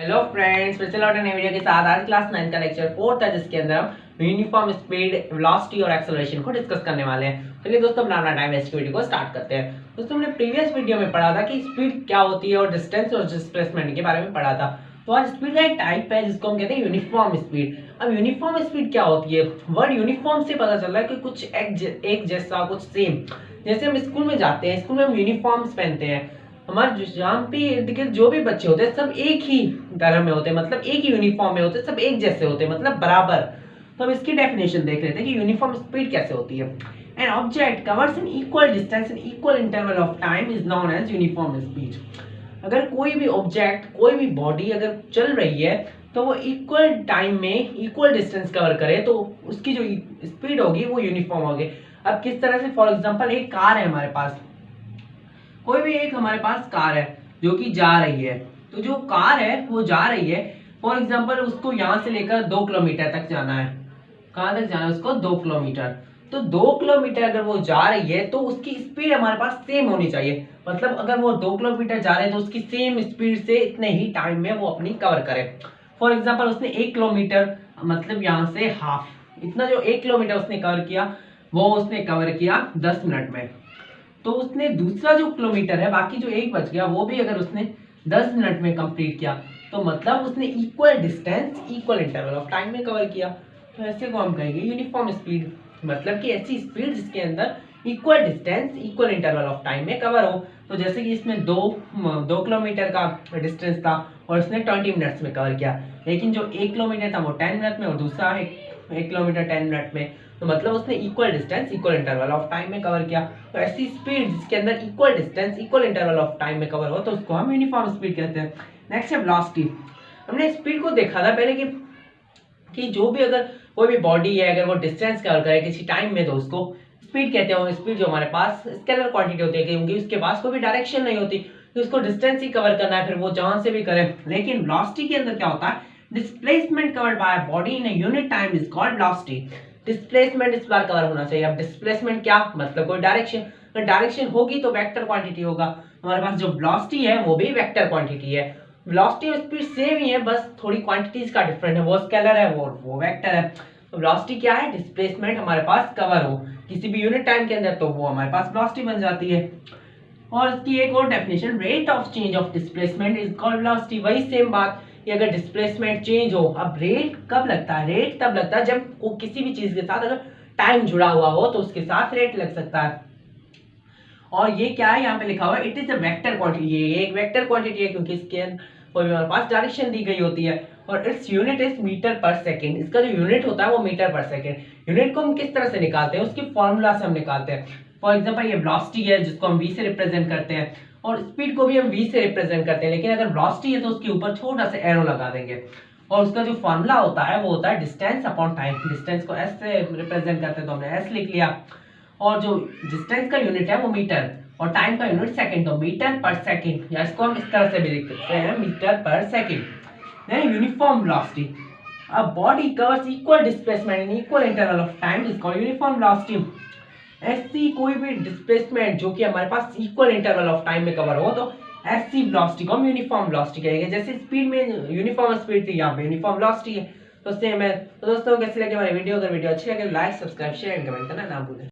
Hello friends, फिर से लौटे नई वीडियो के साथ। आज क्लास 9 का लेक्चर 4 है, जिसके अंदर हम यूनिफॉर्म स्पीड, वेलोसिटी और एक्सेलरेशन को डिस्कस करने वाले हैं। चलिए दोस्तों, अपना टाइम वेस्ट वीडियो को स्टार्ट करते हैं। दोस्तों, हमने प्रीवियस वीडियो में पढ़ा था कि स्पीड क्या होती है और डिस्टेंस और डिस्प्लेसमेंट के बारे में पढ़ा था। तो आज स्पीड का एक टाइप है जिसको हम कहते हैं यूनिफॉर्म स्पीड। अब यूनिफॉर्म स्पीड क्या होती है? वर्ड यूनिफॉर्म से पता चल रहा है कि कुछ एक जैसा, कुछ सेम। जैसे हम स्कूल में जाते हैं, स्कूल में हम यूनिफॉर्म्स पहनते हैं। हमारे जहाँ पे इर्द गिर्द जो भी बच्चे होते हैं सब एक ही तरह में होते हैं, मतलब एक ही यूनिफॉर्म में होते हैं, सब एक जैसे होते हैं, मतलब बराबर। तो अब इसकी डेफिनेशन देख लेते हैं कि यूनिफॉर्म स्पीड कैसे होती है। An object covers an equal distance in equal interval of time is known as uniform speed. अगर कोई भी ऑब्जेक्ट, कोई भी बॉडी अगर चल रही है तो वो इक्वल टाइम में इक्वल डिस्टेंस कवर करे तो उसकी जो स्पीड होगी वो यूनिफॉर्म होगी। अब किस तरह से? फॉर एग्जाम्पल, एक कार है हमारे पास, कोई भी एक हमारे पास कार है जो कि जा रही है। तो जो कार है वो जा रही है, फॉर एग्जांपल उसको यहाँ से लेकर 2 किलोमीटर तक जाना है। कहाँ तक जाना है उसको? 2 किलोमीटर। तो 2 किलोमीटर अगर वो जा रही है तो उसकी स्पीड हमारे पास सेम होनी चाहिए। मतलब अगर वो 2 किलोमीटर जा रहे हैं तो उसकी सेम स्पीड से इतने ही टाइम में वो अपनी कवर करे। फॉर एग्जाम्पल, उसने 1 किलोमीटर, मतलब यहाँ से हाफ, इतना जो 1 किलोमीटर उसने कवर किया वो उसने कवर किया 10 मिनट में। तो उसने दूसरा जो किलोमीटर है, बाकी जो एक बच गया, वो भी अगर उसने 10 मिनट में कंप्लीट किया तो मतलब उसने equal distance equal interval of time में कवर किया। तो ऐसे को हम कहेंगे यूनिफॉर्म स्पीड। मतलब कि ऐसी स्पीड जिसके अंदर equal distance equal interval of time में कवर हो। तो जैसे कि इसमें दो किलोमीटर का डिस्टेंस था और उसने 20 मिनट्स में कवर किया, लेकिन जो 1 किलोमीटर था वो 10 मिनट में और दूसरा 1 किलोमीटर 10 मिनट में। तो मतलब उसने equal distance equal interval of time में कवर किया। तो ऐसी स्पीड जिसके अंदर equal distance equal interval of time में कवर हो तो उसको हम यूनिफॉर्म स्पीड कहते हैं। नेक्स्ट है वेलोसिटी। हमने स्पीड को देखा था पहले कि जो भी, अगर कोई भी बॉडी है, अगर वो डिस्टेंस कवर करे किसी टाइम में तो उसको स्पीड कहते हैं। स्पीड जो हमारे पास स्केलर क्वांटिटी होती है, क्योंकि उसके पास कोई भी डायरेक्शन नहीं होती, तो उसको डिस्टेंस ही कवर करना है, फिर वो जहां से भी करे। लेकिन वेलोसिटी के अंदर क्या होता है? Displacement covered by body in a unit time is called velocity. Displacement इस बार कवर होना चाहिए। अब डिस्प्लेसमेंट क्या मतलब? कोई डायरेक्शन। अगर डायरेक्शन होगी तो वेक्टर क्वांटिटी होगा। हमारे पास जो वेलोसिटी है वो भी वेक्टर क्वांटिटी है। वेलोसिटी और स्पीड सेम ही है, बस थोड़ी क्वांटिटीज का डिफरेंट है। वो स्केलर है, वो वेक्टर है। तो वेलोसिटी क्या है? डिस्प्लेसमेंट हमारे पास कवर हो किसी भी यूनिट टाइम के अंदर तो वो हमारे पास वेलोसिटी बन जाती है। और इसकी एक और definition, rate of change of displacement is called velocity. वही सेम बात कि अगर डिस्प्लेसमेंट चेंज हो, अब रेट कब लगता है? रेट तब लगता है जब वो किसी भी चीज के साथ अगर टाइम जुड़ा हुआ हो तो उसके साथ रेट लग सकता है। और ये क्या है? यहाँ पे लिखा हुआ है it is a vector quantity. ये एक वेक्टर क्वांटिटी है क्योंकि इसके कोई हमारे पास डायरेक्शन दी गई होती है। और इट्स यूनिट इज मीटर पर सेकेंड। इसका जो यूनिट होता है वो मीटर पर सेकेंड। यूनिट को हम किस तरह से निकालते हैं? उसकी फॉर्मूला से हम निकालते हैं। फॉर एग्जाम्पल, ये वेलोसिटी है जिसको हम v से रिप्रेजेंट करते हैं, और स्पीड को भी हम v से रिप्रेजेंट करते हैं। लेकिन अगर वेलोसिटी है तो उसके ऊपर छोटा सा एरो लगा देंगे। और उसका जो फॉर्मूला होता है वो होता है डिस्टेंस अपॉन टाइम। डिस्टेंस को s से रिप्रेजेंट करते हैं तो हमने s लिख लिया, और जो डिस्टेंस का यूनिट है वो मीटर और टाइम का यूनिट सेकंड, तो मीटर पर सेकंड, या इसको हम इस तरह से भी लिख सकते हैं, मीटर पर second. Then uniform velocity. A body covers equal displacement in equal interval of time is called uniform velocity. ऐसी कोई भी डिस्प्लेसमेंट जो कि हमारे पास इक्वल इंटरवल ऑफ टाइम में कवर हो तो ऐसी वेलोसिटी को हम यूनिफॉर्म वेलोसिटी कहेंगे। जैसे स्पीड में यूनिफॉर्म स्पीड थी, यहाँ पे यूनिफॉर्म वेलोसिटी है, तो सेम है। तो दोस्तों, कैसी लगी हमारी वीडियो? अगर वीडियो अच्छी लगे like, subscribe, share and comment करना ना भूलें।